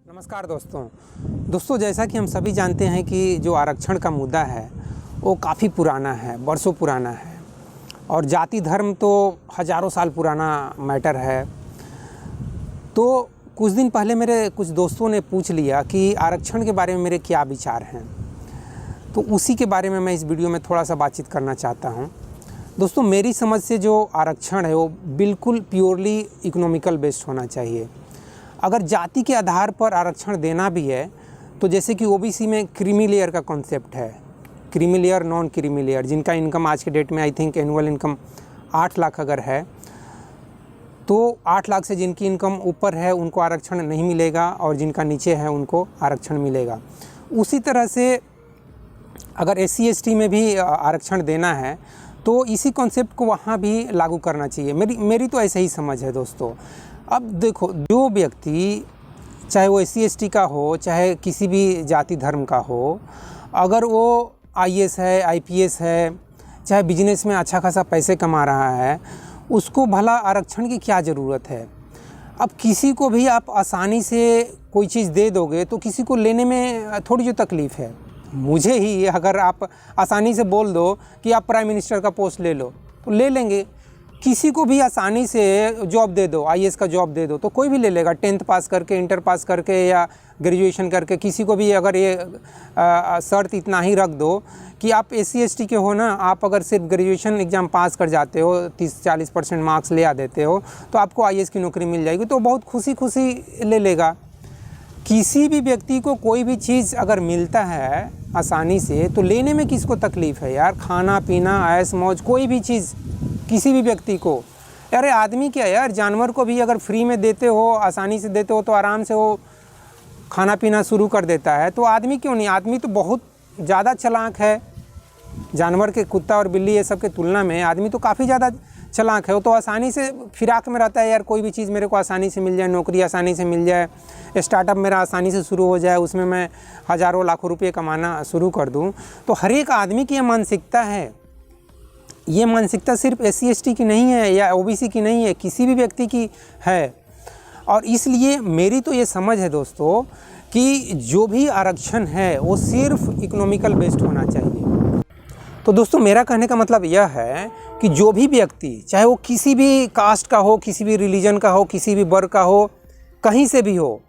नमस्कार दोस्तों, जैसा कि हम सभी जानते हैं कि जो आरक्षण का मुद्दा है वो काफ़ी पुराना है, बरसों पुराना है और जाति धर्म तो हज़ारों साल पुराना मैटर है। तो कुछ दिन पहले मेरे कुछ दोस्तों ने पूछ लिया कि आरक्षण के बारे में मेरे क्या विचार हैं, तो उसी के बारे में मैं इस वीडियो में थोड़ा सा बातचीत करना चाहता हूं। दोस्तों, मेरी समझ से जो आरक्षण है वो बिल्कुल प्योरली इकोनॉमिकल बेस्ड होना चाहिए। अगर जाति के आधार पर आरक्षण देना भी है तो जैसे कि ओबीसी में क्रीमी लेयर का कॉन्सेप्ट है, creamy layer, non creamy layer, जिनका इनकम आज के डेट में I think annual income 8 lakh अगर है तो 8 लाख से जिनकी इनकम ऊपर है उनको आरक्षण नहीं मिलेगा और जिनका नीचे है उनको आरक्षण मिलेगा। उसी तरह से अगर SC ST में भी आरक्षण देना है तो इसी कॉन्सेप्ट को वहाँ भी लागू करना चाहिए। मेरी तो ऐसे ही समझ है दोस्तों। अब देखो, जो व्यक्ति चाहे वो SC ST का हो चाहे किसी भी जाति धर्म का हो, अगर वो IAS है, IPS है, चाहे बिजनेस में अच्छा खासा पैसे कमा रहा है, उसको भला आरक्षण की क्या ज़रूरत है। अब किसी को भी आप आसानी से कोई चीज़ दे दोगे तो किसी को लेने में थोड़ी जो तकलीफ़ है। मुझे ही अगर आप आसानी से बोल दो कि आप प्राइम मिनिस्टर का पोस्ट ले लो तो ले लेंगे। किसी को भी आसानी से जॉब दे दो, IAS का जॉब दे दो तो कोई भी ले लेगा। 10th पास करके, इंटर पास करके या ग्रेजुएशन करके किसी को भी अगर ये शर्त इतना ही रख दो कि आप SC ST के हो ना, आप अगर सिर्फ ग्रेजुएशन एग्ज़ाम पास कर जाते हो, 30-40% मार्क्स ले आ देते हो तो आपको IAS की नौकरी मिल जाएगी, तो बहुत खुशी ले लेगा। किसी भी व्यक्ति को कोई भी चीज़ अगर मिलता है आसानी से तो लेने में किसको तकलीफ़ है यार। खाना पीना, ऐश मौज, कोई भी चीज़ किसी भी व्यक्ति को, अरे आदमी क्या यार, जानवर को भी अगर फ्री में देते हो, आसानी से देते हो तो आराम से वो खाना पीना शुरू कर देता है। तो आदमी क्यों नहीं? आदमी तो बहुत ज़्यादा चालाक है जानवर के, कुत्ता और बिल्ली ये सब के तुलना में आदमी तो काफ़ी ज़्यादा चालाक है। वो तो आसानी से फिराक में रहता है यार, कोई भी चीज़ मेरे को आसानी से मिल जाए, नौकरी आसानी से मिल जाए, स्टार्टअप मेरा आसानी से शुरू हो जाए, उसमें मैं हज़ारों लाखों रुपये कमाना शुरू कर दूं। तो हर एक आदमी की ये मानसिकता है। ये मानसिकता सिर्फ SC ST की नहीं है या OBC की नहीं है, किसी भी व्यक्ति की है। और इसलिए मेरी तो ये समझ है दोस्तों कि जो भी आरक्षण है वो सिर्फ इकोनॉमिकल बेस्ड होना चाहिए। तो दोस्तों, मेरा कहने का मतलब यह है कि जो भी व्यक्ति, चाहे वो किसी भी कास्ट का हो, किसी भी रिलीजन का हो, किसी भी वर्ग का हो, कहीं से भी हो,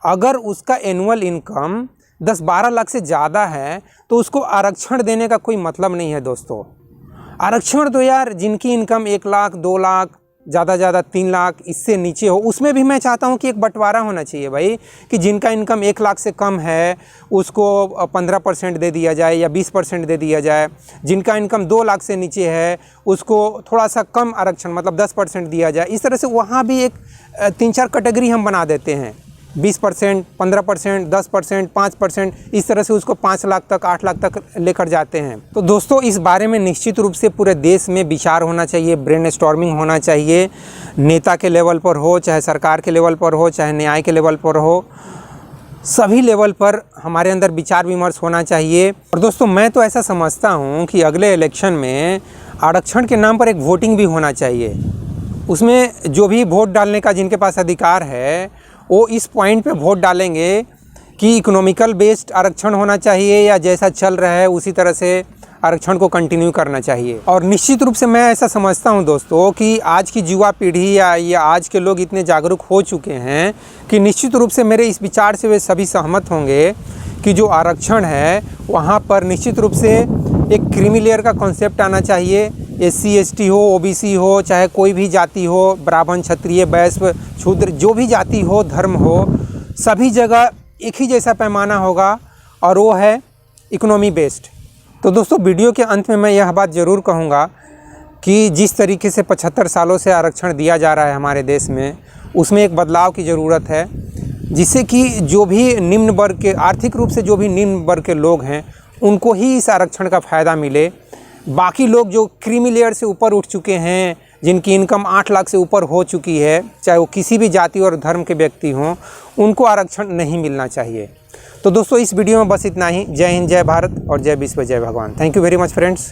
अगर उसका एनुअल इनकम 10-12 लाख से ज़्यादा है तो उसको आरक्षण देने का कोई मतलब नहीं है दोस्तों। आरक्षण तो यार जिनकी इनकम 1 लाख, 2 लाख, ज़्यादा 3 लाख, इससे नीचे हो, उसमें भी मैं चाहता हूँ कि एक बंटवारा होना चाहिए भाई, कि जिनका इनकम 1 लाख से कम है उसको 15% दे दिया जाए या 20% दे दिया जाए। जिनका इनकम 2 लाख से नीचे है उसको थोड़ा सा कम आरक्षण, मतलब 10% दिया जाए। इस तरह से वहाँ भी एक 3-4 कैटेगरी हम बना देते हैं, 20%, 15%, 10%, 5%, इस तरह से उसको 5 लाख तक, 8 लाख तक लेकर जाते हैं। तो दोस्तों, इस बारे में निश्चित रूप से पूरे देश में विचार होना चाहिए, ब्रेनस्टॉर्मिंग होना चाहिए। नेता के लेवल पर हो, चाहे सरकार के लेवल पर हो, चाहे न्याय के लेवल पर हो, सभी लेवल पर हमारे अंदर विचार विमर्श होना चाहिए। और दोस्तों, मैं तो ऐसा समझता हूँ कि अगले इलेक्शन में आरक्षण के नाम पर एक वोटिंग भी होना चाहिए। उसमें जो भी वोट डालने का जिनके पास अधिकार है वो इस पॉइंट पे वोट डालेंगे कि इकोनॉमिकल बेस्ड आरक्षण होना चाहिए या जैसा चल रहा है उसी तरह से आरक्षण को कंटिन्यू करना चाहिए। और निश्चित रूप से मैं ऐसा समझता हूं दोस्तों कि आज की युवा पीढ़ी या आज के लोग इतने जागरूक हो चुके हैं कि निश्चित रूप से मेरे इस विचार से वे सभी सहमत होंगे कि जो आरक्षण है वहाँ पर निश्चित रूप से एक क्रीमी लेयर का कॉन्सेप्ट आना चाहिए। SC ST हो, OBC हो, चाहे कोई भी जाति हो, ब्राह्मण, क्षत्रिय, वैश्य, शूद्र, जो भी जाति हो, धर्म हो, सभी जगह एक ही जैसा पैमाना होगा और वो है इकोनॉमी बेस्ड। तो दोस्तों, वीडियो के अंत में मैं यह बात ज़रूर कहूँगा कि जिस तरीके से 75 सालों से आरक्षण दिया जा रहा है हमारे देश में, उसमें एक बदलाव की ज़रूरत है, जिससे कि जो भी निम्न वर्ग के, आर्थिक रूप से जो भी निम्न वर्ग के लोग हैं उनको ही इस आरक्षण का फ़ायदा मिले। बाकी लोग जो क्रीमी लेयर से ऊपर उठ चुके हैं, जिनकी इनकम 8 लाख से ऊपर हो चुकी है, चाहे वो किसी भी जाति और धर्म के व्यक्ति हों, उनको आरक्षण नहीं मिलना चाहिए। तो दोस्तों, इस वीडियो में बस इतना ही। जय हिंद, जय भारत और जय विश्व, जय भगवान। Thank you very much friends.